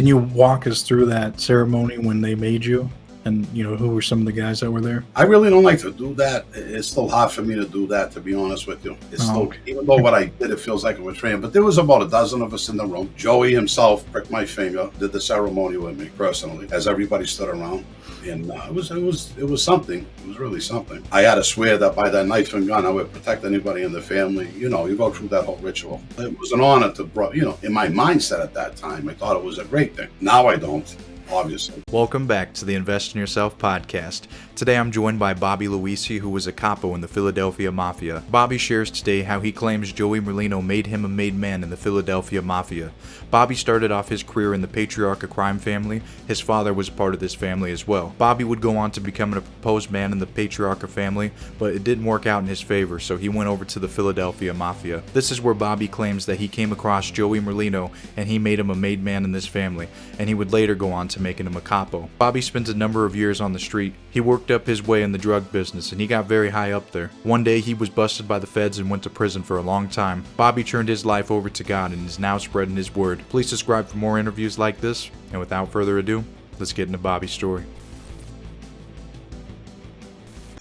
Can you walk us through that ceremony when they made you? And, who were some of the guys that were there? I really don't like to do that. It's still hard for me to do that, to be honest with you. It's Oh, still, okay. even though what I did, it feels like a betrayal. But there was about a dozen of us in the room. Joey himself pricked my finger, did the ceremony with me personally, as everybody stood around. And it was something. It was really something. I had to swear that by that knife and gun, I would protect anybody in the family. You go through that whole ritual. It was an honor in my mindset at that time, I thought it was a great thing. Now I don't. Obviously. Welcome back to the Invest in Yourself podcast. Today I'm joined by Bobby Luisi, who was a capo in the Philadelphia Mafia. Bobby shares today how he claims Joey Merlino made him a made man in the Philadelphia Mafia. Bobby started off his career in the Patriarca Crime Family. His father was part of this family as well. Bobby would go on to become a proposed man in the Patriarca family, but it didn't work out in his favor, so he went over to the Philadelphia Mafia. This is where Bobby claims that he came across Joey Merlino and he made him a made man in this family, and he would later go on to making him a capo. Bobby spent a number of years on the street. He worked up his way in the drug business and he got very high up there. One day he was busted by the feds and went to prison for a long time. Bobby turned his life over to God and is now spreading his word. Please subscribe for more interviews like this, and without further ado, let's get into Bobby's story.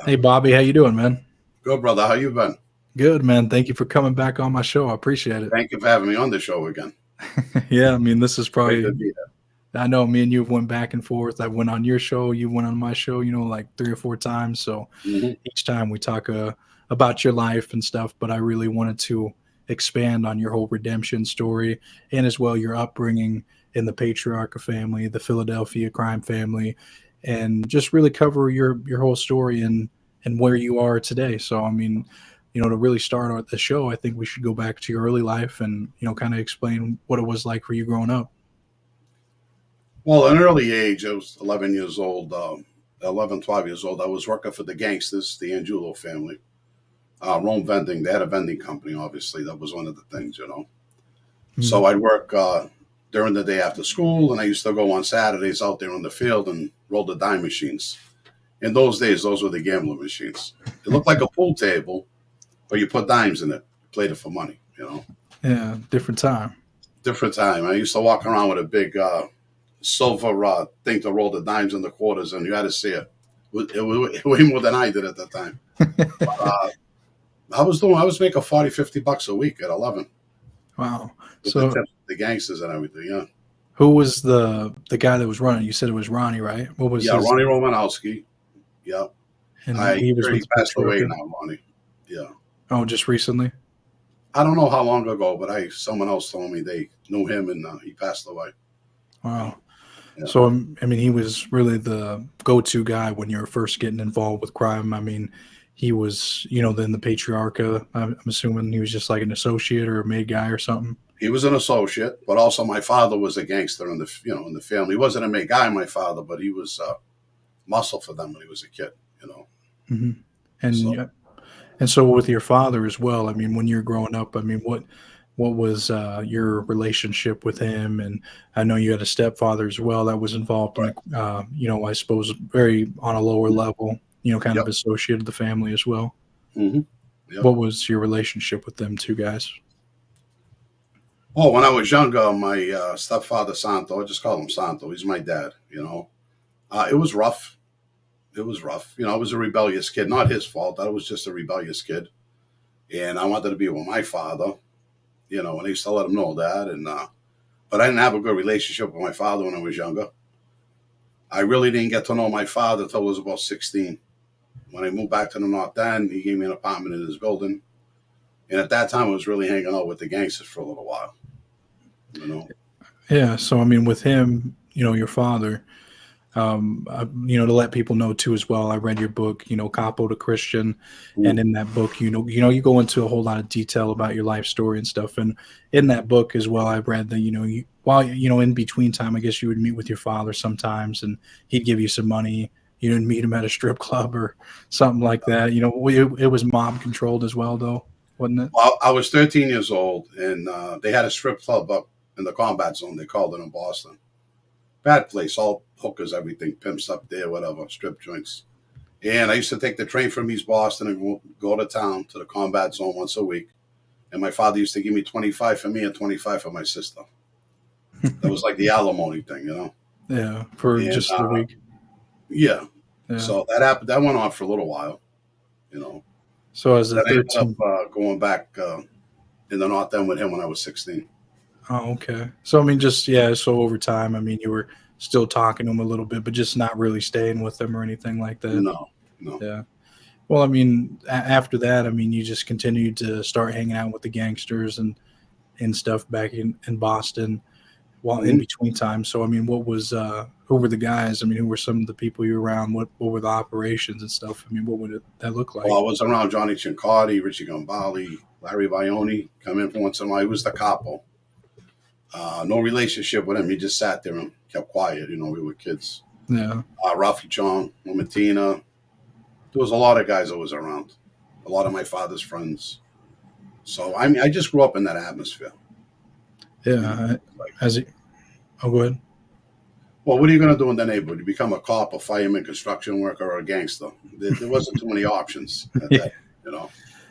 Hey, Bobby, how you doing, man? Good, brother. How you been? Good, man. Thank you for coming back on my show. I appreciate it. Thank you for having me on the show again. Yeah, this is probably... Great to be here. I know me and you went back and forth. I went on your show, you went on my show, like 3 or 4 times. So each time we talk about your life and stuff, but I really wanted to expand on your whole redemption story and as well your upbringing in the Patriarca family, the Philadelphia Crime Family, and just really cover your whole story and where you are today. So, to really start the show, I think we should go back to your early life and, kind of explain what it was like for you growing up. Well, at an early age, I was 11 years old, 12 years old. I was working for the gangsters, the Angulo family. Rome vending. They had a vending company, obviously. That was one of the things, Mm-hmm. So I'd work during the day after school, and I used to go on Saturdays out there in the field and roll the dime machines. In those days, those were the gambling machines. It looked like a pool table, but you put dimes in it. You played it for money, Yeah, different time. Different time. I used to walk around with a big... silver thing to roll the dimes and the quarters, and you had to see it. It was way more than I did at the time. But, I was making $40-$50 a week at 11. Wow. With So the gangsters and everything, yeah. Who was the guy that was running? You said it was Ronnie, right? What was his... Ronnie Romanowski. Yeah. And he passed away now, Ronnie. Yeah. Oh, just recently? I don't know how long ago, but someone else told me they knew him and he passed away. Wow. Yeah. So, he was really the go-to guy when you were first getting involved with crime. He was, then the Patriarcha. I'm assuming he was just like an associate or a made guy or something. He was an associate, but also my father was a gangster in the family. He wasn't a made guy, my father, but he was muscle for them when he was a kid, Mm-hmm. And so with your father as well, when you're growing up, what was your relationship with him? And I know you had a stepfather as well that was involved in, I suppose, very on a lower level, kind of associated the family as well. Mm-hmm. Yep. What was your relationship with them two guys? Oh, when I was younger, my stepfather, Santo, I just call him Santo. He's my dad, It was rough. It was rough. I was a rebellious kid. Not his fault. I was just a rebellious kid. And I wanted to be with my father. And I used to let him know that. But I didn't have a good relationship with my father when I was younger. I really didn't get to know my father until I was about 16. When I moved back to the North End, he gave me an apartment in his building. And at that time, I was really hanging out with the gangsters for a little while. Yeah. So, with him, your father, to let people know too as well, I read your book, Capo to Christian, and in that book, you go into a whole lot of detail about your life story and stuff. And in that book as well, I read that while in between time, I guess you would meet with your father sometimes, and he'd give you some money. You didn't meet him at a strip club or something like that. It was mob controlled as well, though, wasn't it? Well, I was 13 years old, and they had a strip club up in the combat zone. They called it in Boston. Bad place, all hookers, everything, pimps up there, whatever, strip joints. And I used to take the train from East Boston and go to town to the combat zone once a week. And my father used to give me 25 for me and 25 for my sister. That was like the alimony thing, you know. Yeah, for And just the week. yeah, Yeah. so that happened. That went on for a little while, you know. So as a Then I ended up 13. going back in the North End with him when I was 16. Oh, okay. So I mean, just yeah. So over time, I mean, you were still talking to him a little bit, but just not really staying with them or anything like that. No, no. Yeah. Well, I mean, after that, I mean, you just continued to start hanging out with the gangsters and stuff back in Boston while in Mhm. between time. So I mean, what was who were the guys? I mean, who were some of the people you were around? What were the operations and stuff? I mean, what would that look Well, I like? was around Johnny Cincardi, Richie Gambale, Larry Vioni. Come in for once in a while. He was the capo. No relationship with him. He just sat there and kept quiet. You know, we were kids. Yeah. Ralphie Chong, Matina. There was a lot of guys that was around. A lot of my father's friends. So I mean, I just grew up in that atmosphere. You know, Yeah. like, As it, oh, go ahead. well, what are you going to do in the neighborhood? You become a cop, a fireman, construction worker, or a gangster. There wasn't too many options at Yeah. that. You know,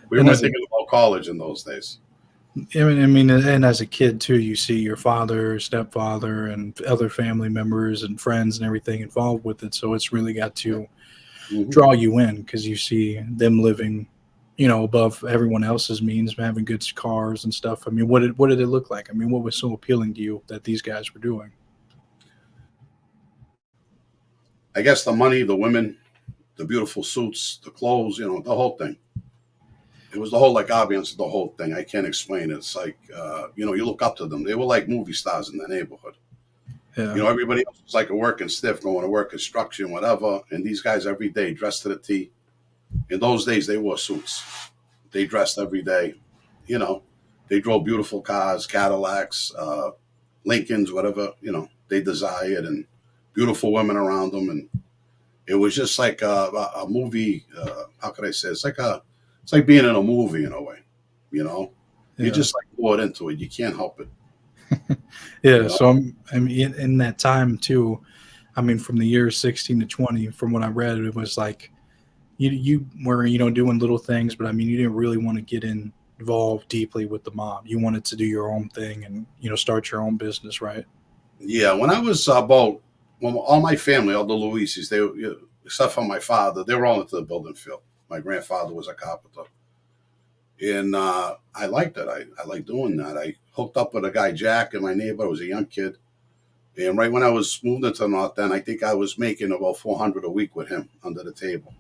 we And weren't as a thinking about college in those days. I mean, and as a kid too, you see your father, stepfather, and other family members and friends and everything involved with it. So it's really got to Hmm. draw you in because you see them living, above everyone else's means, having good cars and stuff. I mean, what did it look like? I mean, what was so appealing to you that these guys were doing? I guess the money, the women, the beautiful suits, the clothes, you know, the whole thing. It was the whole like ambiance of the whole thing. I can't explain it. It's like you know, you look up to them. They were like movie stars in the neighborhood. You Yeah, know, everybody else was like a working stiff, going to work construction, whatever. And these guys every day dressed to the T. In those days, they wore suits. They dressed every day. You know, they drove beautiful cars, Cadillacs, Lincolns, whatever, you know, they desired, and beautiful women around them. And it was just like a movie. How could I say? It's like being in a movie in a way. You know, you yeah, just like poured into it. You can't help it. yeah. You know, So I mean, in that time too. I mean, from the years 16 to 20, from what I read, it was like you were doing little things, but I mean, you didn't really want to get involved deeply with the mob. You wanted to do your own thing and start your own business, right? yeah. When I was about, well, all my family, all the Luisis, except for my father, they were all into the building field. My grandfather was a carpenter. And I liked it. I liked doing that. I hooked up with a guy, Jack, in my neighborhood. I was a young kid. And right when I was moved into the North End, I think I was making about 400 a week with him under the table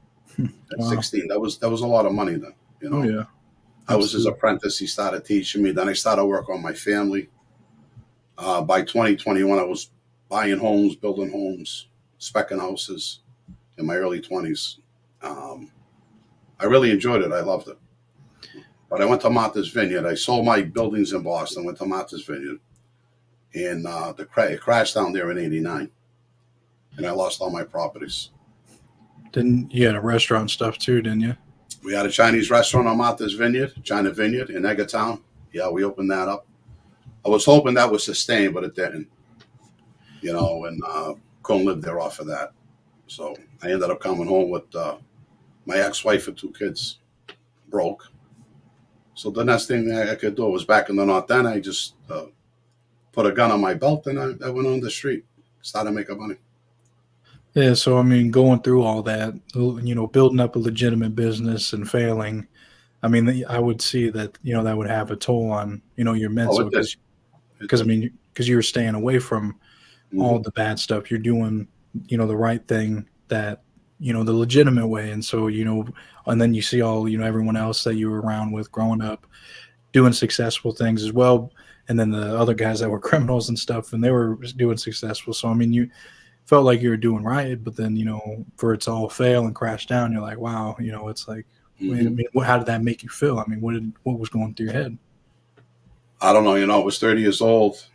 at Wow. 16. That was a lot of money then. You Oh know, yeah, I was his absolutely. apprentice. He started teaching me. Then I started work on my family. By 2021, I was buying homes, building homes, specking houses in my early 20s. Um, I really enjoyed it. I loved it. But I went to Martha's Vineyard. I sold my buildings in Boston, went to Martha's Vineyard, and it crashed down there in '89, and I lost all my properties. Then you had a restaurant stuff too, didn't you? We had a Chinese restaurant on Martha's Vineyard, China Vineyard in Eggertown. Yeah, we opened that up. I was hoping that would sustain, but it didn't. You know, and couldn't live there off of that. So I ended up coming home with my ex-wife and two kids, broke. So the next thing I could do was back in the North End. I just put a gun on my belt and I went on the street, started making money. Yeah. So I mean, going through all that, building up a legitimate business and failing. I mean, I would see that that would have a toll on your Oh, mental it did. because It I did. mean because you were staying away from all Hmm. the bad stuff. You're doing the right thing that the legitimate way, and so and then you see all everyone else that you were around with growing up doing successful things as well, and then the other guys that were criminals and stuff, and they were doing successful. So I mean, you felt like you were doing right, but then for it to all fail and crash down, you're like, wow, it's like, wait, I Hmm. mean, how did that make you feel? I mean, what was going through your head? I don't know. You know, I was 30 years old.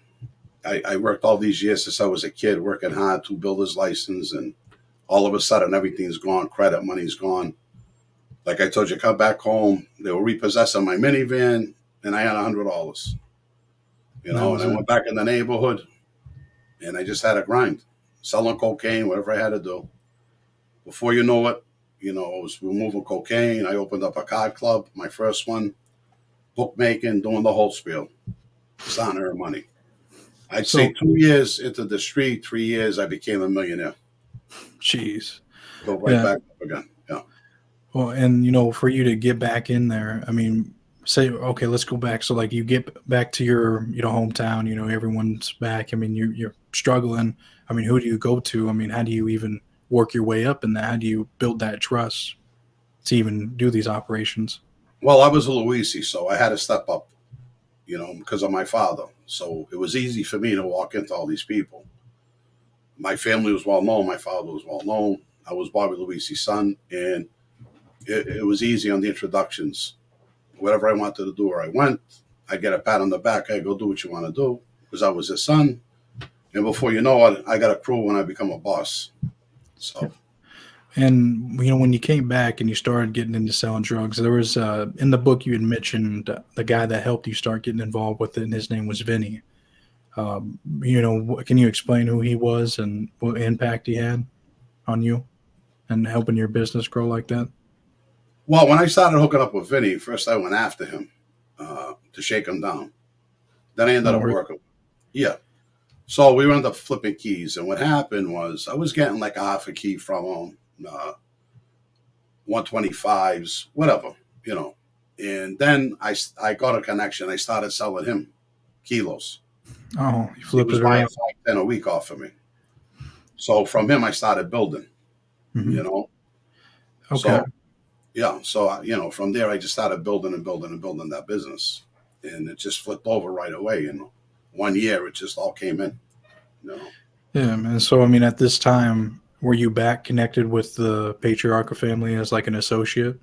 I worked all these years since I was a kid, working hard to builder's license, and all of a sudden everything's gone. Credit money's gone. Like I told you, come back home. They were repossessing my minivan, and I had $100. You And that know, and was I it. went back in the neighborhood, and I just had to grind, selling cocaine, whatever I had to do. Before you know it, you know, I was removing cocaine. I opened up a card club, my first one, bookmaking, doing the whole spiel, starting to earn money. I'd So, say 2 years into the street, 3 years, I became a millionaire. jeez. Go right Yeah. back up again. Yeah. Well, and for you to get back in there, I mean, say, okay, let's go back. So, like, you get back to your, hometown. Everyone's back. I mean, you're struggling. I mean, who do you go to? I mean, how do you even work your way up in that? How do you build that trust to even do these operations? Well, I was a Luisi, so I had to step up, because of my father. So it was easy for me to walk into all these people. My family was well known. My father was well known. I was Bobby Luisi's son, and it was easy on the introductions. Whatever I wanted to do, where I went, I get a pat on the back. I go do what you want to do because I was his son. And before you know it, I got a crew when I become a boss. So. And when you came back and you started getting into selling drugs, there was in the book you had mentioned the guy that helped you start getting involved with it, and his name was Vinny. Can you explain who he was and what impact he had on you and helping your business grow like that? Well, when I started hooking up with Vinny, first I went after him to shake him down. Then I ended up working. Yeah. So we ended up flipping keys. And what happened was I was getting like a half a key from him, 125s, whatever, And then I got a connection. I started selling him kilos. Oh, you flipped he was it buying around. 5, 10 a week off of me. So from him, I started building, Okay. So, yeah. So, from there, I just started building and building and building that business. And it just flipped over right away. In 1 year, it just all came in, Yeah, man. So, I mean, at this time, were you back connected with the Patriarca family as like an associate?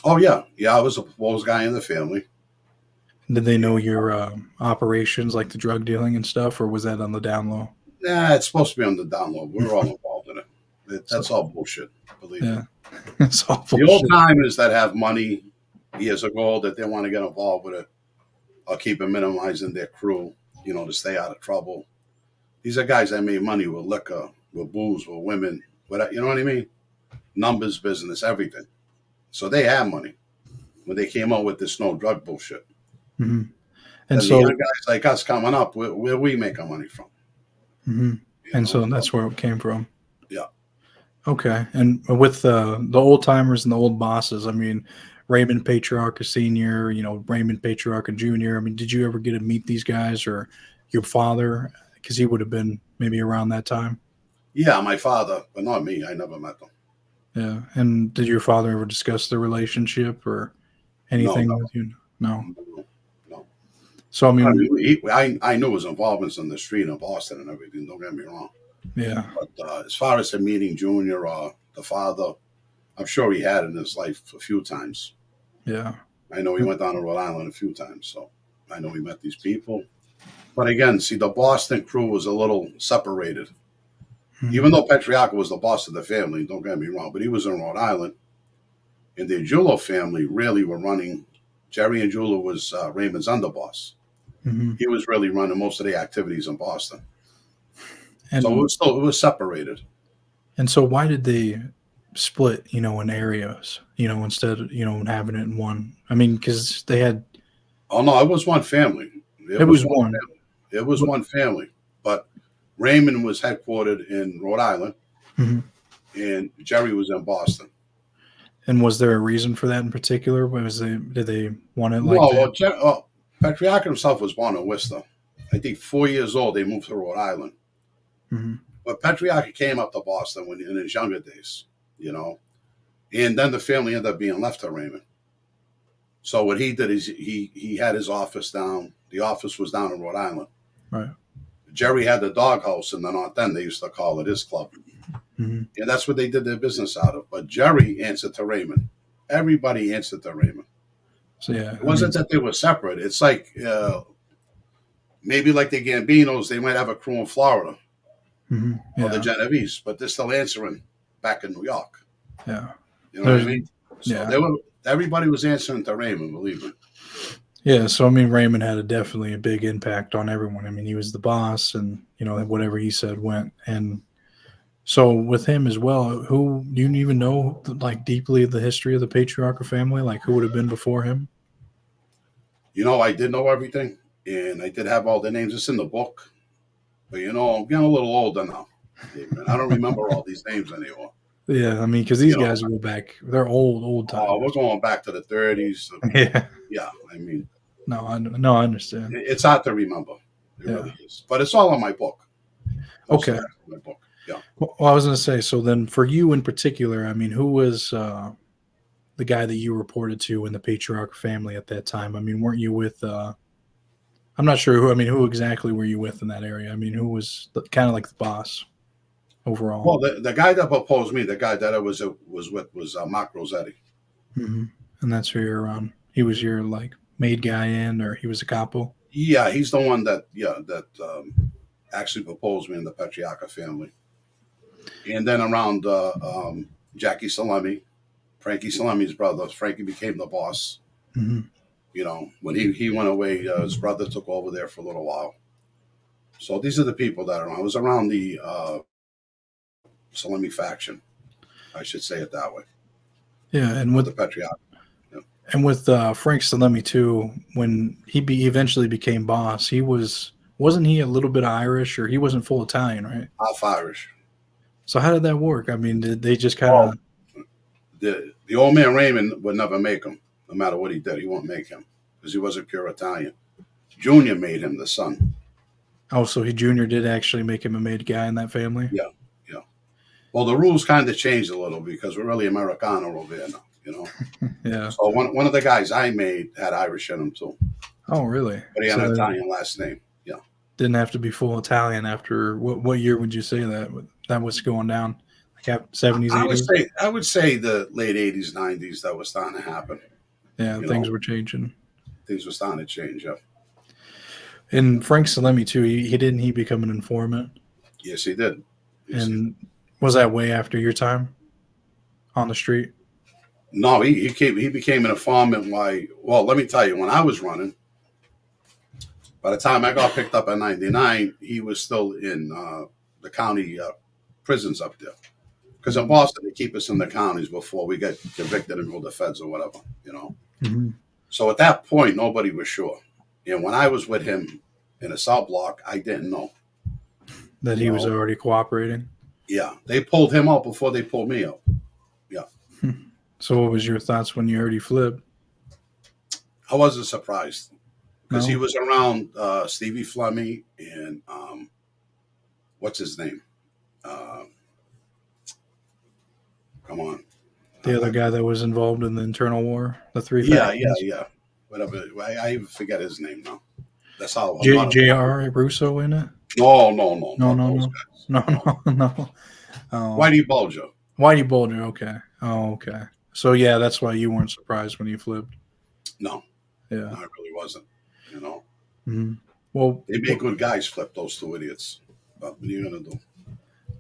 Oh, yeah. Yeah, I was a proposed guy in the family. Did they know your operations, like the drug dealing and stuff, or was that on the down low? Nah, it's supposed to be on the download. We're all involved in it. That's all bullshit, believe me. Yeah, it's all The bullshit. old timers that have money years ago that they want to get involved with it are keeping minimizing their crew, to stay out of trouble. These are guys that made money with liquor, with booze, with women, you know what I mean? Numbers, business, everything. So they have money when they came out with this no drug bullshit. Mm-hmm. And so the young guys like us coming up, where we make our money from. Mm-hmm. And so that's where it came from. Yeah. Okay. And with the old timers and the old bosses, I mean, Raymond Patriarca Sr., Raymond Patriarca Jr., I mean, did you ever get to meet these guys or your father? Because he would have been maybe around that time. Yeah, my father, but not me. I never met them. Yeah. And did your father ever discuss the relationship or anything with you? No. So, I mean, I knew his involvements in the street in Boston and everything. Don't get me wrong. Yeah. But as far as him meeting Junior or the father, I'm sure he had in his life a few times. Yeah. I know he went down to Rhode Island a few times, so I know he met these people. But again, see, the Boston crew was a little separated. Mm-hmm. Even though Patriarca was the boss of the family, don't get me wrong, but he was in Rhode Island. And the Angiulo family really were running. Jerry Angiulo was Raymond's underboss. Mm-hmm. He was really running most of the activities in Boston. And so it was separated. And so why did they split, in areas, instead of, having it in one? I mean, because they had. Oh, no, it was one family. It was one. Family. It was one family. But Raymond was headquartered in Rhode Island, mm-hmm. and Jerry was in Boston. And was there a reason for that in particular? Did they want it like that? Well, Patriarca himself was born in Worcester. I think 4 years old, they moved to Rhode Island. Mm-hmm. But Patriarca came up to Boston in his younger days, and then the family ended up being left to Raymond. So what he did is he had his office down. The office was down in Rhode Island. Right. Jerry had the doghouse in the North End. They used to call it his club. Mm-hmm. And that's what they did their business out of. But Jerry answered to Raymond. Everybody answered to Raymond. So, yeah. It wasn't that they were separate. It's like maybe like the Gambinos, they might have a crew in Florida. Mm-hmm. Yeah. Or the Genovese, but they're still answering back in New York. Yeah. You know what I mean? So everybody was answering to Raymond, believe me. Yeah, so I mean, Raymond had definitely a big impact on everyone. I mean, he was the boss, and whatever he said went. And so with him as well, who do you even know like deeply the history of the Patriarca family? Like who would have been before him? I did know everything, and I did have all the names. It's in the book. But I'm getting a little older now. I don't remember all these names anymore. Yeah, I mean, because these guys go back, they're old timers. We're going back to the 30s. Yeah. Yeah, I mean, No, I understand. it's hard to remember. It really is. But it's all in my book. Okay. My book. Yeah. Well, I was going to say, so then for you in particular, I mean, who was the guy that you reported to in the Patriarca family at that time? I mean, weren't you with, I'm not sure who, I mean, who exactly were you with in that area? I mean, who was kind of like the boss overall? Well, the guy that proposed me, the guy that I was with was Mark Rossetti. Mm-hmm. And that's who you're around. He was your like made guy in, or he was a capo? Yeah, he's the one that actually proposed me in the Patriarca family. And then around Jackie Salemi, Frankie Salemi's brother, Frankie became the boss. Mm-hmm. When he went away, his brother took over there for a little while. So these are the people that are around. I was around the Salemi faction, I should say it that way. Yeah, and with the Patriarca. Yeah. And with Frank Salemi too, when he eventually became boss, wasn't he a little bit Irish, or he wasn't full Italian, right? Half Irish. So how did that work? I mean, did they just kind of the old man Raymond would never make him, no matter what he did. He won't make him because he wasn't pure Italian. Junior made him the son. Oh, so Junior did actually make him a made guy in that family? Yeah. Well, the rules kind of changed a little because we're really Americano over there now, Yeah. So one of the guys I made had Irish in him too. Oh, really? But he had an Italian last name. Yeah. Didn't have to be full Italian after what year would you say that was going down? Like 70s, 80s? I would say the late 80s, 90s that was starting to happen. Yeah, things were changing. Things were starting to change, yeah. And Frank Salemi too, he become an informant? Yes, he did. And was that way after your time on the street? No, he became an informant. Well, let me tell you, when I was running, by the time I got picked up at 99, he was still in the county prisons up there. Because in Boston, they keep us in the counties before we get convicted and go to feds or whatever, Mm-hmm. So at that point, nobody was sure. And when I was with him in a cell block, I didn't know that he was already cooperating. Yeah, they pulled him out before they pulled me out. Yeah. So what was your thoughts when you heard he flipped? I wasn't surprised because he was around Stevie Flemmy and what's his name? Come on. The other guy that was involved in the internal war, the three factions? Yeah. Whatever. I even forget his name now. That's how. J.R. Russo in it? No. No. Whitey Bulger. Whitey Bulger. Okay. Oh, okay. So yeah, that's why you weren't surprised when he flipped. No. Yeah. No, I really wasn't. Mm-hmm. Well, they make good guys flip, those two idiots. But what are you gonna do?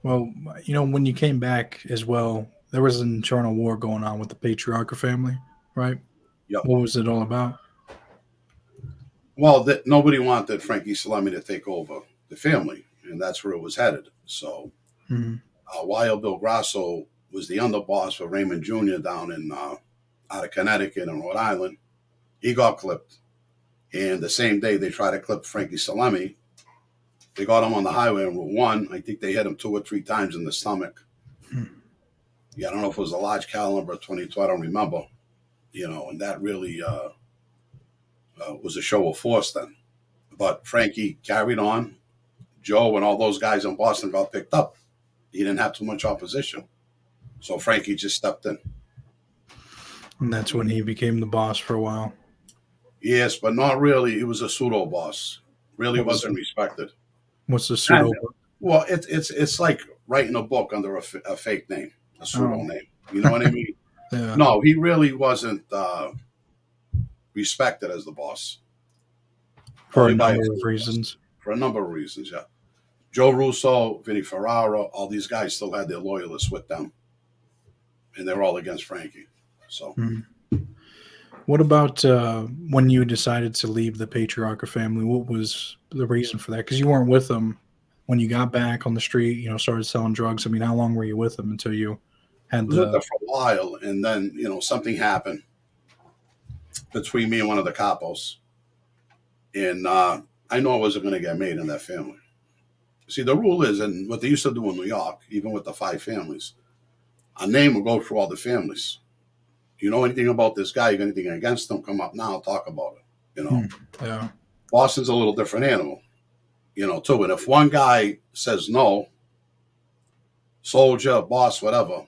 Well, when you came back as well, there was an internal war going on with the Patriarca family, right? Yep. What was it all about? Well, nobody wanted Frankie Salemi to take over the family, and that's where it was headed. So, Wild Bill Grasso was the underboss for Raymond Jr. down in out of Connecticut and Rhode Island. He got clipped, and the same day they tried to clip Frankie Salemi. They got him on the highway on Route 1. I think they hit him 2 or 3 times in the stomach. Yeah, I don't know if it was a large caliber 22. I don't remember. And that really was a show of force then. But Frankie carried on. Joe and all those guys in Boston got picked up. He didn't have too much opposition. So Frankie just stepped in. And that's when he became the boss for a while. Yes, but not really. He was a pseudo boss. Really wasn't respected. What's the pseudo? Well, it's like writing a book under a fake name, a pseudo name. You know what I mean? Yeah. No, he really wasn't respected as the boss. For a number of reasons. For a number of reasons, yeah. Joe Russo, Vinny Ferrara, all these guys still had their loyalists with them. And they're all against Frankie. So. What about when you decided to leave the Patriarca family? What was the reason for that? Because you weren't with them when you got back on the street, started selling drugs. I mean, how long were you with them until you had I was with them for a while, and then, something happened between me and one of the capos. And I know I wasn't going to get made in that family. See, the rule is, and what they used to do in New York, even with the 5 families, a name will go through all the families. You know anything about this guy? You got anything against him? Come up now, talk about it. You know, Yeah. Boston's a little different animal. You know, too. And if one guy says no, soldier, boss, whatever,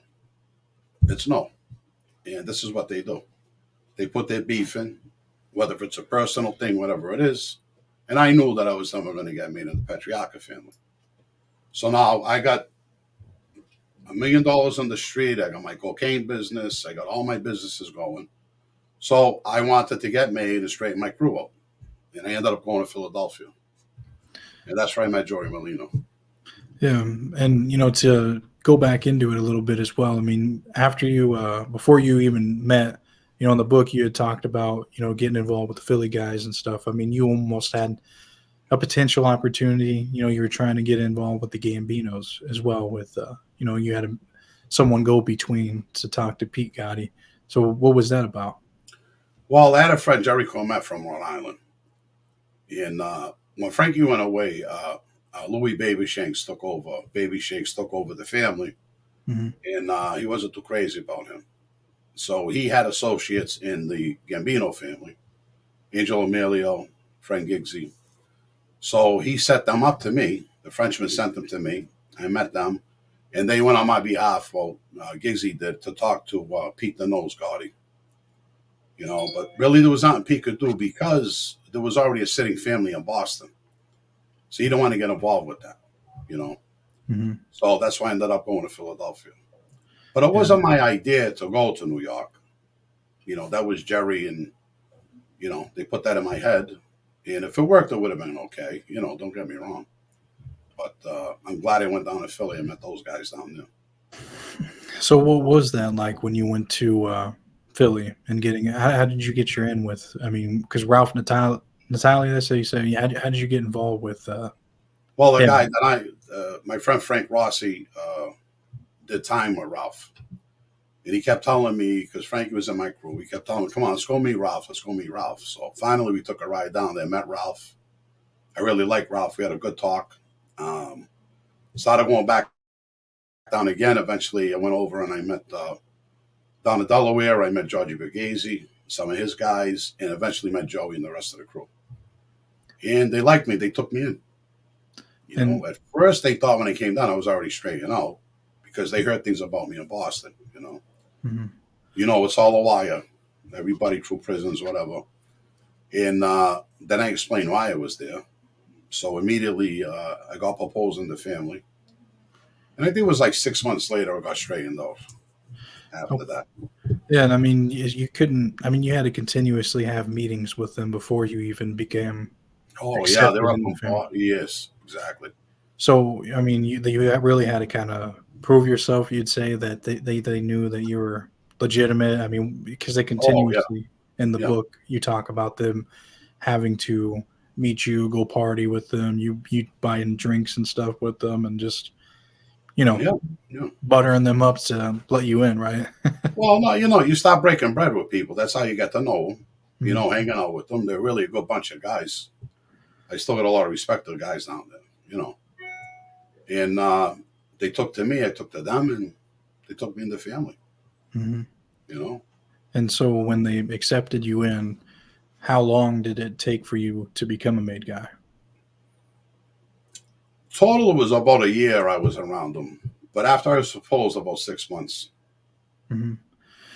it's no. And this is what they do. They put their beef in, whether it's a personal thing, whatever it is. And I knew that I was never going to get made in the Patriarca family. So now I got $1 million on the street. I got my cocaine business. I got all my businesses going. So I wanted to get made and straighten my crew up. And I ended up going to Philadelphia. And that's where I met Joey Merlino. Yeah. And, to go back into it a little bit as well, I mean, after you, before you even met, in the book, you had talked about, getting involved with the Philly guys and stuff. I mean, you almost had a potential opportunity. You were trying to get involved with the Gambinos as well with, you had someone go between to talk to Pete Gotti. So what was that about? Well, I had a friend, Jerry Comet from Rhode Island. And when Frankie went away, Louis Baby Shanks took over. Baby Shanks took over the family. Mm-hmm. And he wasn't too crazy about him. So he had associates in the Gambino family, Angelo Emilio, Frank Giggsy. So he set them up to me. The Frenchman sent them to me. I met them. And they went on my behalf, Giggsy did, to talk to Pete the Nose Gotti. But really there was nothing Pete could do because there was already a sitting family in Boston. So you don't want to get involved with that, Mm-hmm. So that's why I ended up going to Philadelphia. But it wasn't my idea to go to New York. That was Jerry and, they put that in my head. And if it worked, it would have been okay. Don't get me wrong. But I'm glad I went down to Philly and met those guys down there. So what was that like when you went to Philly and how did you get your in with, I mean, because Ralph Natalia, that's how you say, how did you get involved with well, the him? guy that my friend Frank Rossi did time with Ralph. And he kept telling me, because Frankie was in my crew, he kept telling me, come on, let's go meet Ralph. Let's go meet Ralph. So finally we took a ride down there, met Ralph. I really liked Ralph. We had a good talk. Started going back down again. Eventually I went over and I met down in Delaware. I met Georgie Berghese, some of his guys, and eventually met Joey and the rest of the crew. And they liked me. They took me in. At first they thought when I came down I was already straight, because they heard things about me in Boston, Mm-hmm. It's all a wire. Everybody through prisons, whatever. And then I explained why I was there. So immediately I got proposed in the family. And I think it was like 6 months later I got straightened off after that. Yeah, and I mean, you couldn't, I mean, you had to continuously have meetings with them before you even became Yeah, they were up in the on family. Yes, exactly. So, I mean, you really had to kind of prove yourself. You'd say that they knew that you were legitimate. I mean, because they continuously in the book you talk about them having to meet you, go party with them, you buying drinks and stuff with them, and just buttering them up to let you in, right? Well, no, you start breaking bread with people. That's how you get to know them. Mm-hmm. Hanging out with them. They're really a good bunch of guys. I still got a lot of respect for the guys down there, And they took to me, I took to them, and they took me in the family. Mm-hmm. And so when they accepted you in, how long did it take for you to become a made guy? Total, it was about a year I was around them. But after I was proposed, about 6 months. Mm-hmm.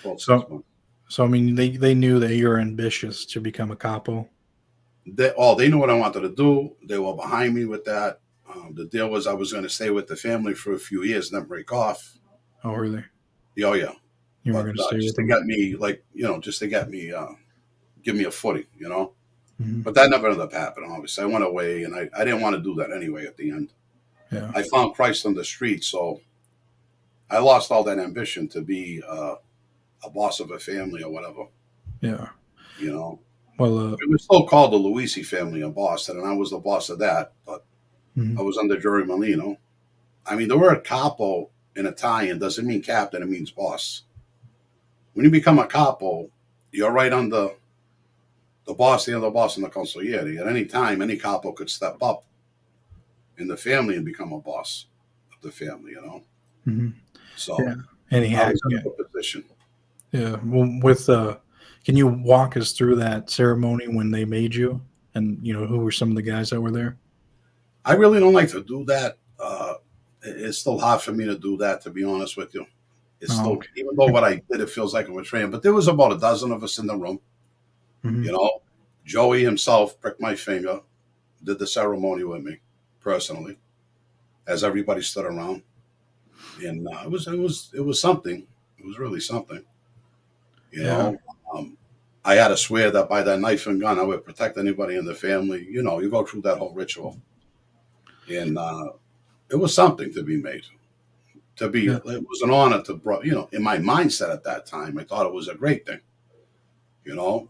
About 6 months. So, I mean, they knew that you were ambitious to become a capo. They knew what I wanted to do. They were behind me with that. The deal was I was going to stay with the family for a few years and then break off. Oh, really? Oh, yeah. You were going to stay just with to get me, just to get me, give me a footing, Mm-hmm. But that never ended up happening, obviously. I went away, and I didn't want to do that anyway at the end. Yeah. I found Christ on the street, so I lost all that ambition to be a boss of a family or whatever. Yeah. Well, it was still called the Luisi family in Boston, and I was the boss of that, but mm-hmm. I was under Joey Merlino. I mean, the word capo in Italian doesn't mean captain, it means boss. When you become a capo, you're right under the boss, the other boss, and the consigliere. At any time, any capo could step up in the family and become a boss of the family, you know. Mm-hmm. So Yeah. And he I had, was in a good position. yeah. Well, can you walk us through that ceremony when they made you, and who were some of the guys that were there? I really don't like to do that. It's still hard for me to do that, to be honest with you. It's Oh, still, okay. even though what I did, it feels like I'm betraying. But there was about a dozen of us in the room. Mm-hmm. You know, Joey himself pricked my finger, did the ceremony with me personally, as everybody stood around, and it was something. It was really something. You Yeah. know, I had to swear that by that knife and gun, I would protect anybody in the family. You know, you go through that whole ritual, and it was something to be made. Yeah. It was an honor to, in my mindset at that time, I thought it was a great thing. You know,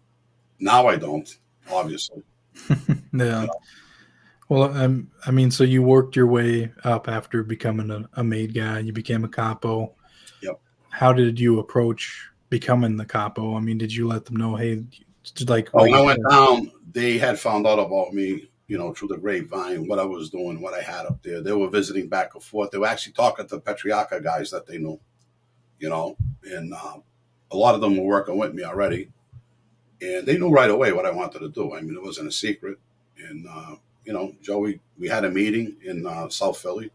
now I don't, obviously. Yeah. You know, Well, I mean, so you worked your way up after becoming a made guy. You became a capo. yep. How did you approach becoming the capo? I mean, did you let them know, hey, Well, like when you I went said? down, they had found out about me, through the grapevine, what I was doing, what I had up there. They were visiting back and forth. They were actually talking to Patriarca guys that they knew, and a lot of them were working with me already. And they knew right away what I wanted to do. I mean, it wasn't a secret. And, Joey, we had a meeting in South Philly.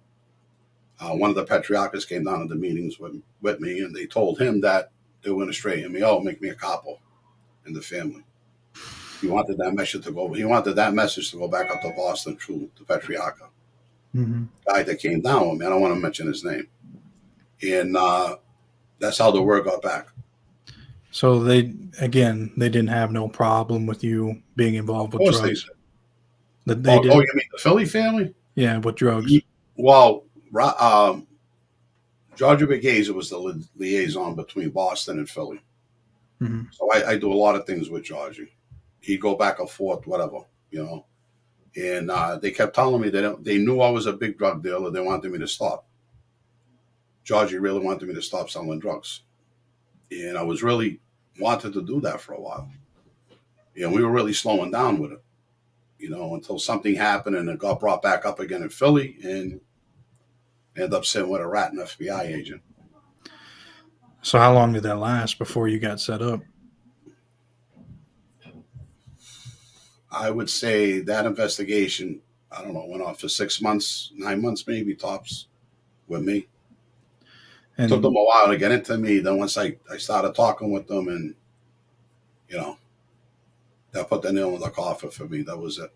One of the Patriarchas came down to the meetings with me, and they told him that they were going to straighten me out, make me a capo in the family. He wanted that message to go. He wanted that message to go back up to Boston through the Patriarcha Mm-hmm. guy that came down with me. I don't want to mention his name, and that's how the word got back. So they didn't have no problem with you being Of involved with course they drugs. did. That they Oh, did, you mean the Philly family? yeah, with drugs. Well, Georgia Begayza was the liaison between Boston and Philly. Mm-hmm. So I do a lot of things with Georgie. He'd go back and forth, whatever, And they kept telling me that they knew I was a big drug dealer. They wanted me to stop. Georgie really wanted me to stop selling drugs. And I was really wanted to do that for a while. And we were really slowing down with it, until something happened and it got brought back up again in Philly and ended up sitting with a rat and FBI agent. So how long did that last before you got set up? I would say that investigation, I don't know, went on for 6 months, 9 months, maybe tops with me. Took them And a while to get into me. Then once I started talking with them and, that put the nail in the coffin for me. That was it.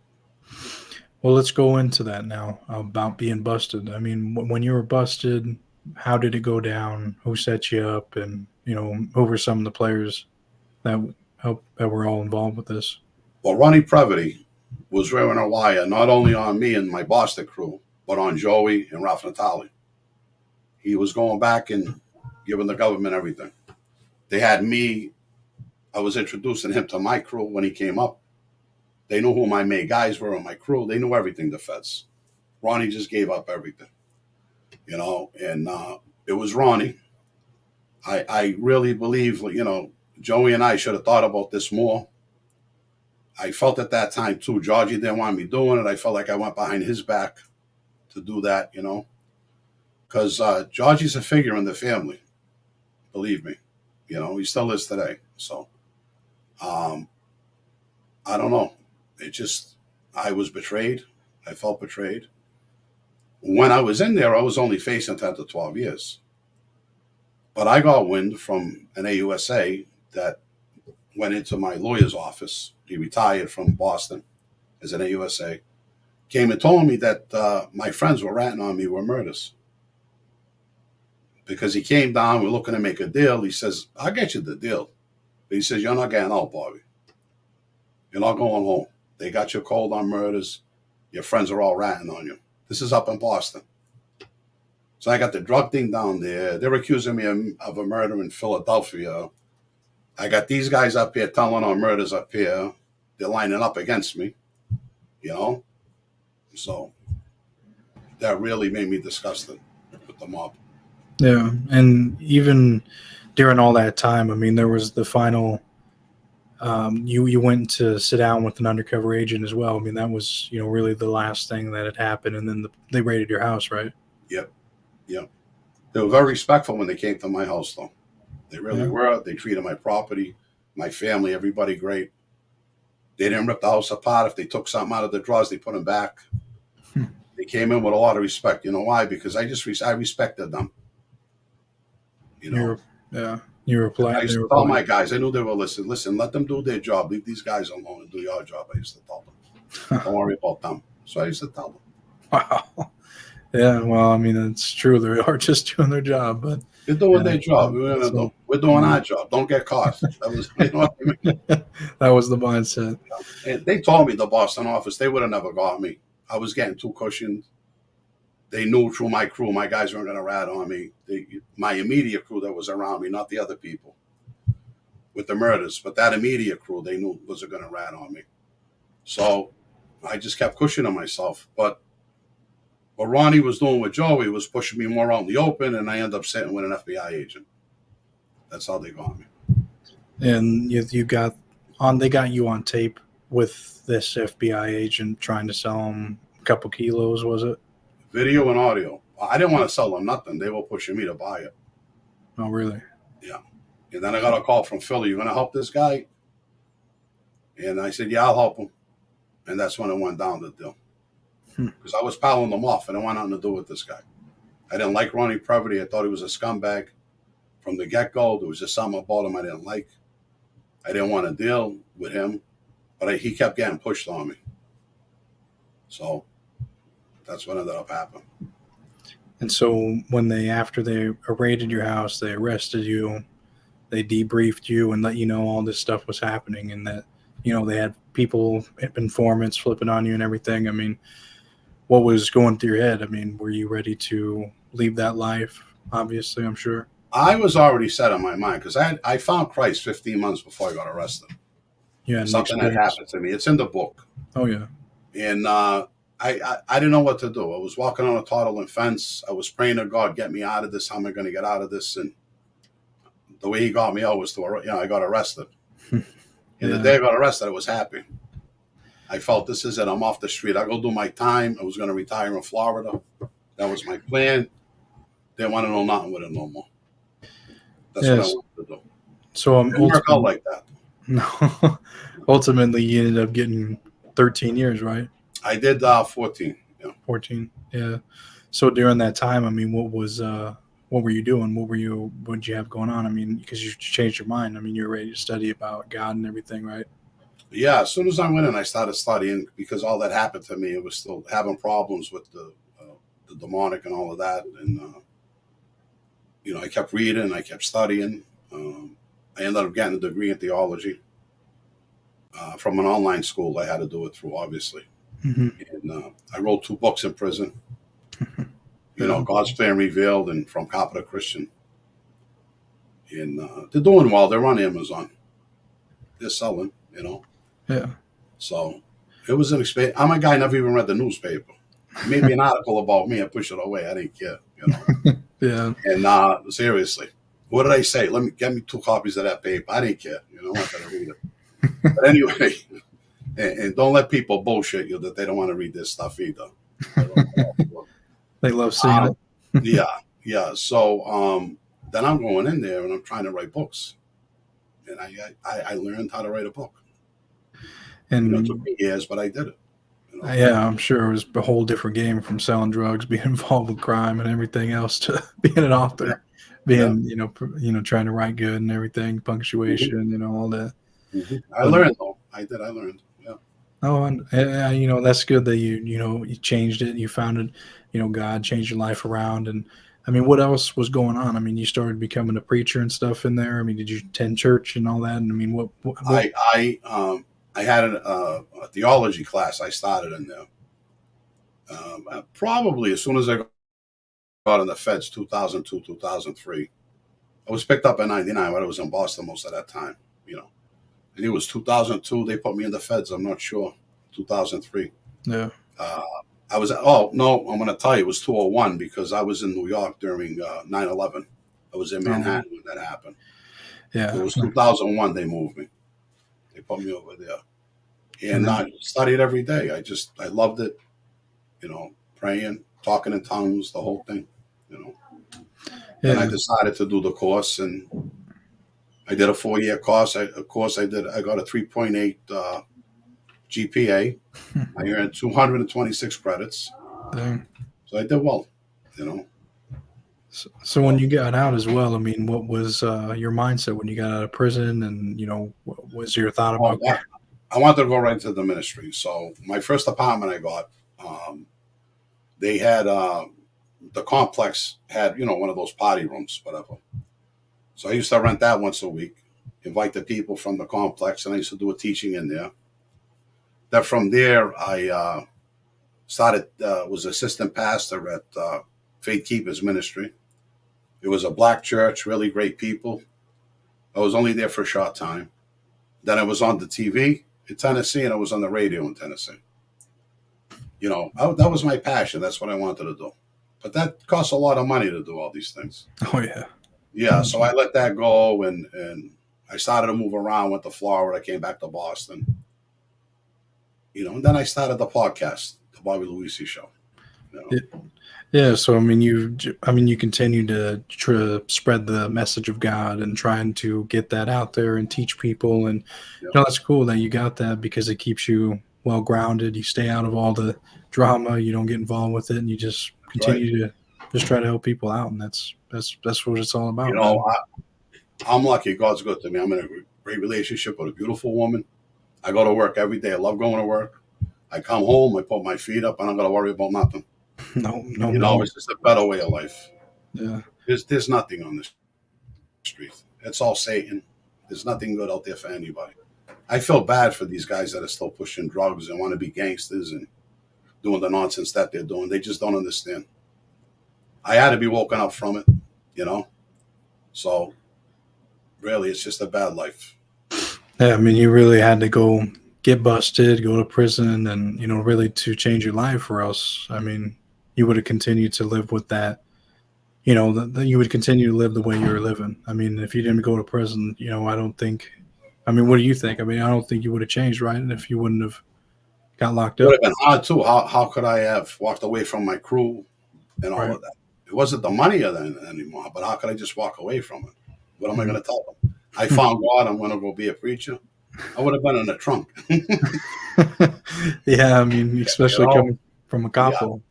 well, let's go into that now about being busted. I mean, when you were busted, how did it go down? Who set you up? And who were some of the players that were all involved with this? Well, Ronnie Previty was wearing a wire not only on me and my Boston crew, but on Joey and Ralph Natali. He was going back and giving the government everything. They had me. I was introducing him to my crew when he came up. They knew who my main guys were on my crew. They knew everything, the feds. Ronnie just gave up everything, and it was Ronnie. I really believe, Joey and I should have thought about this more. I felt at that time, too, Georgie didn't want me doing it. I felt like I went behind his back to do that, because Georgie's a figure in the family, believe me. He still is today. So, um, I don't know. I was betrayed. I felt betrayed. When I was in there, I was only facing 10 to 12 years. But I got wind from an AUSA that went into my lawyer's office. He retired from Boston as an AUSA. Came and told me that my friends were ratting on me were murders. Because he came down, we're looking to make a deal. He says, I'll get you the deal. But he says, you're not getting out, Bobby. You're not going home. They got you cold on murders. Your friends are all ratting on you. This is up in Boston. So I got the drug thing down there. They're accusing me of a murder in Philadelphia. I got these guys up here telling on murders up here. They're lining up against me, So that really made me disgusted with the mob. Yeah, and even during all that time, I mean, there was the final you went to sit down with an undercover agent as well. I mean, that was, really the last thing that had happened, and then they raided your house, right? Yep. Yep. They were very respectful when they came to my house, though. They really Yeah. were. They treated my property, my family, everybody great. They didn't rip the house apart. If they took something out of the drawers, they put them back. They came in with a lot of respect. You know why? Because I respected them. You were I polite. used They to were tell my polite. guys, I knew they were listening. Listen, let them do their job. Leave these guys alone and do your job. I used to tell them. Don't worry about them. So I used to tell them. Wow. Yeah, well, I mean, it's true. They are just doing their job, but They're doing their job. so, We're doing our job. Don't get caught. That was, what I mean? that was the mindset. And they told me, the Boston office, they would have never got me. I was getting too cushioned. They knew through my crew, my guys weren't going to rat on me. My immediate crew that was around me, not the other people with the murders, but that immediate crew, they knew wasn't going to rat on me. So I just kept cushioning myself. But what Ronnie was doing with Joey was pushing me more out in the open, and I ended up sitting with an FBI agent. That's how they got me. And you got on. They got you on tape with this FBI agent trying to sell them a couple kilos. Was it? Video and audio. I didn't want to sell them nothing. They were pushing me to buy it. Oh, really? Yeah. And then I got a call from Philly. You going to help this guy? And I said, yeah, I'll help him. And that's when it went down the deal. Because I was palling them off, and I wanted nothing to do with this guy. I didn't like Ronnie Previty. I thought he was a scumbag from the get-go. There was just something about him I didn't like. I didn't want to deal with him, but he kept getting pushed on me. So that's what ended up happening. And so after they raided your house, they arrested you, they debriefed you and let you know all this stuff was happening, and that, they had people, informants flipping on you and everything. I mean, what was going through your head? I mean, were you ready to leave that life? Obviously, I'm sure. I was already set in my mind because I found Christ 15 months before I got arrested. Yeah, something that happened to me. It's in the book. Oh, yeah. And I didn't know what to do. I was walking on a toddling fence. I was praying to God, get me out of this. How am I going to get out of this? And the way he got me out was I got arrested. And the day I got arrested, I was happy. I felt this is it. I'm off the street. I go do my time. I was going to retire in Florida. That was my plan. Didn't want to know nothing with it no more. That's what I wanted to do. So it worked out like that. No. Ultimately, you ended up getting 13 years, right? I did 14. Yeah. 14. Yeah. So during that time, I mean, what were you doing? What did you have going on? I mean, because you changed your mind. I mean, you were ready to study about God and everything, right? Yeah. As soon as I went in, I started studying because all that happened to me. It was still having problems with the demonic and all of that. And, I kept reading, I kept studying. I ended up getting a degree in theology from an online school. I had to do it through, obviously. Mm-hmm. And I wrote 2 books in prison. God's Plan Revealed and From Capo to Christian. And they're doing well. They're on Amazon. They're selling, Yeah. So it was an experience. I'm a guy who never even read the newspaper. Maybe an article about me, I push it away. I didn't care, Yeah. And seriously, what did I say? Get me 2 copies of that paper. I didn't care. I'm not going to read it. But anyway, and don't let people bullshit you that they don't want to read this stuff either. They love seeing it. Yeah. So then I'm going in there and I'm trying to write books. And I learned how to write a book. And it took me years, but I did it. Yeah, I'm sure it was a whole different game from selling drugs, being involved with crime and everything else, to being an author, being trying to write good and everything, punctuation, all that. Mm-hmm. I learned though. I learned. Yeah. Oh, and that's good that you changed it. You found it. God changed your life around. And I mean, what else was going on? I mean, you started becoming a preacher and stuff in there. I mean, did you attend church and all that? And I mean, what? I had a theology class. I started in there. Probably as soon as I got in the feds, 2002, 2003. I was picked up in 99, but I was in Boston most of that time, And it was 2002. They put me in the feds. I'm not sure. 2003. Yeah. I'm going to tell you, it was 201 because I was in New York during 9/11. I was in Manhattan when that happened. Yeah. It was 2001 they moved me. They put me over there. And I studied every day. I loved it, praying, talking in tongues, the whole thing, And I decided to do the course, and I did a 4-year course. I got a 3.8 GPA. I earned 226 credits. Dang. So I did well, So when you got out as well, I mean, what was your mindset when you got out of prison, and what was your thought about? I wanted to go right into the ministry. So my first apartment I got, they had the complex had one of those party rooms, whatever. So I used to rent that once a week, invite the people from the complex, and I used to do a teaching in there. Then from there, I started was assistant pastor at Faith Keepers Ministry. It was a black church, really great people. I was only there for a short time. Then I was on the TV in Tennessee, and I was on the radio in Tennessee. That was my passion. That's what I wanted to do. But that costs a lot of money to do all these things. Oh, yeah. Yeah, so I let that go, and I started to move around, went to Florida, came back to Boston. And then I started the podcast, the Bobby Luisi Show. Yeah, so I mean, you continue to spread the message of God and trying to get that out there and teach people, and that's cool that you got that, because it keeps you well grounded. You stay out of all the drama, you don't get involved with it, and you just continue to just try to help people out, and that's what it's all about. I'm lucky. God's good to me. I'm in a great relationship with a beautiful woman. I go to work every day. I love going to work. I come home, I put my feet up, and I'm going to worry about nothing. No. It's just a better way of life. Yeah. There's nothing on this street. It's all Satan. There's nothing good out there for anybody. I feel bad for these guys that are still pushing drugs and want to be gangsters and doing the nonsense that they're doing. They just don't understand. I had to be woken up from it, So, really, it's just a bad life. Yeah, I mean, you really had to go get busted, go to prison, and really to change your life, or else, I mean, you would have continued to live with that. You would continue to live the way you were living. I mean, if you didn't go to prison, I don't think. I mean, what do you think? I mean, I don't think you would have changed, right? And if you wouldn't have got locked up, it would have been hard too. How could I have walked away from my crew and all of that? It wasn't the money anymore, but how could I just walk away from it? What am I going to tell them? I found God. I'm going to go be a preacher. I would have been in the trunk. Yeah, I mean, especially coming from a Capo.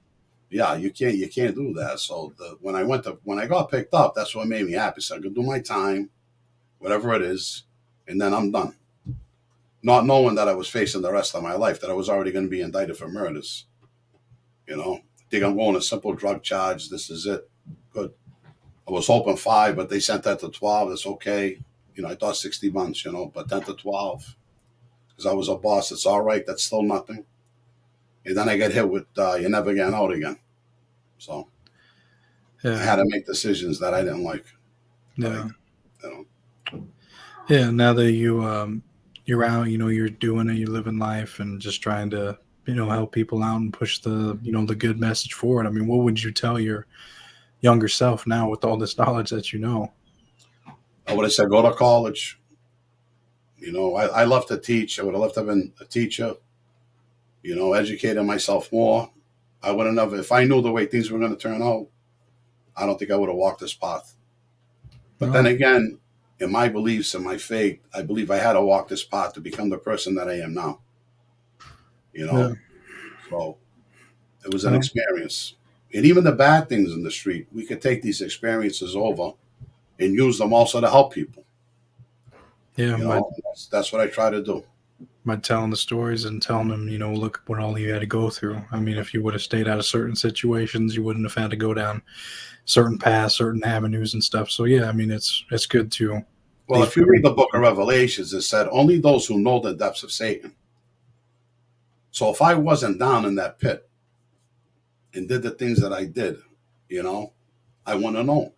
Yeah, you can't do that. So when I got picked up, that's what made me happy. So I could do my time, whatever it is, and then I'm done. Not knowing that I was facing the rest of my life, that I was already going to be indicted for murders. Think I'm going a simple drug charge. This is it. Good. I was hoping 5, but they sent that to 12. That's okay. I thought 60 months, but 10 to 12. Because I was a boss. It's all right. That's still nothing. And then I get hit with, you're never getting out again. So I had to make decisions that I didn't like. Yeah. Yeah, now that you're out, you're doing it, you're living life and just trying to, help people out and push the, the good message forward. I mean, what would you tell your younger self now with all this knowledge that you know? I would have said, go to college. I love to teach. I would have loved to have been a teacher, educated myself more. I wouldn't have, if I knew the way things were going to turn out, I don't think I would have walked this path. But then again, in my beliefs and my faith, I believe I had to walk this path to become the person that I am now. So it was an experience. And even the bad things in the street, we could take these experiences over and use them also to help people. Yeah, that's what I try to do. By telling the stories and telling them, look what all you had to go through. I mean, if you would have stayed out of certain situations, you wouldn't have had to go down certain paths, certain avenues and stuff. So, yeah, I mean, it's good to. Well, if you read the book of Revelations, it said only those who know the depths of Satan. So if I wasn't down in that pit and did the things that I did, I wouldn't have known.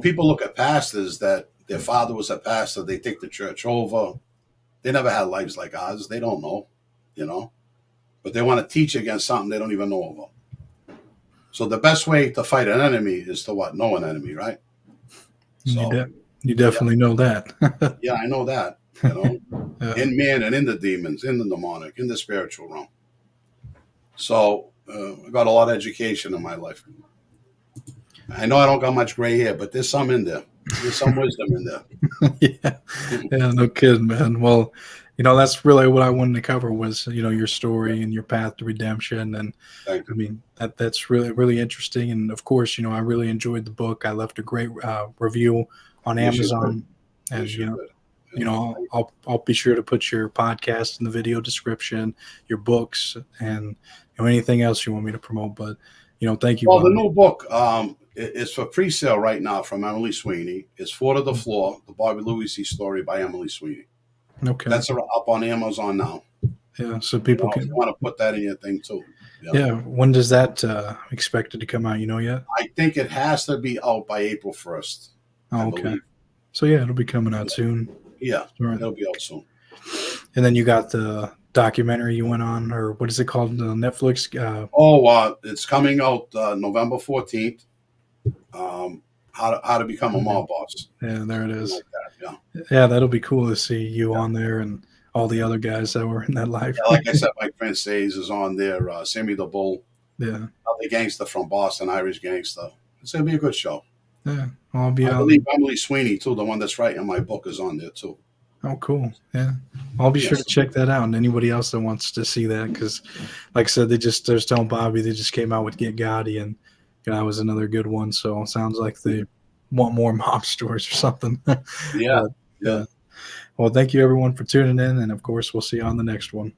People look at pastors that their father was a pastor. They take the church over. They never had lives like ours. They don't know, But they want to teach against something they don't even know about. So the best way to fight an enemy is to what? Know an enemy, right? So, you definitely know that. Yeah, I know that. you know, Yeah. in man and in the demons, in the demonic, in the spiritual realm. So I got a lot of education in my life. I know I don't got much gray hair, but there's some in there. There's some wisdom in there. Yeah. Yeah, no kidding, man. Well, that's really what I wanted to cover was, your story and your path to redemption. And Thank I you. mean, that's really, really interesting. And of course, I really enjoyed the book. I left a great review on Yes, you did. Amazon. And, Yes, you did. I'll be sure to put your podcast in the video description, your books, and anything else you want me to promote. But, thank you, Well, the Bobby. new book is for pre-sale right now from Emily Sweeney. It's Four to the Floor, the Bobby Luisi story by Emily Sweeney. Okay. That's up on Amazon now. Yeah, so people If can. you want to put that in your thing too. Yeah, when does that expected to come out? You know yet? I think it has to be out by April 1st. Oh, I okay. believe. So yeah, it'll be coming out soon. Yeah, All right. it'll be out soon. And then you got the documentary you went on, or what is it called? The Netflix. It's coming out November 14th. How to become a mob boss. Yeah, there it is. Like that, yeah. Yeah, that'll be cool to see you on there and all the other guys that were in that life. Yeah, like I said, Mike Francis is on there. Sammy the Bull, Yeah, the gangster from Boston, Irish gangster. It's gonna be a good show. yeah. I'll be I out. believe Emily Sweeney too, the one that's writing my book, is on there too. Oh, cool. Yeah, I'll be sure to Yes. check that out. And anybody else that wants to see that, because, like I said, they're just telling Bobby they just came out with Get Gotti, and that was another good one. So it sounds like they want more mob stories or something. Yeah, Yeah. Well, thank you everyone for tuning in, and of course, we'll see you on the next one.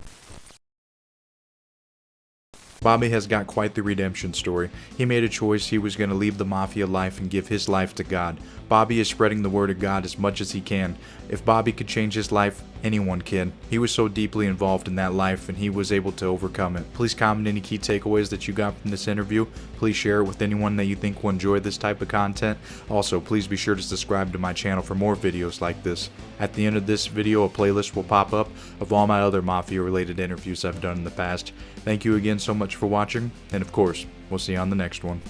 Bobby has got quite the redemption story. He made a choice. He was going to leave the mafia life and give his life to God. Bobby is spreading the word of God as much as he can. If Bobby could change his life, anyone can. He was so deeply involved in that life and he was able to overcome it. Please comment any key takeaways that you got from this interview. Please share it with anyone that you think will enjoy this type of content. Also, please be sure to subscribe to my channel for more videos like this. At the end of this video, a playlist will pop up of all my other mafia related interviews I've done in the past. Thank you again so much for watching, and of course, we'll see you on the next one.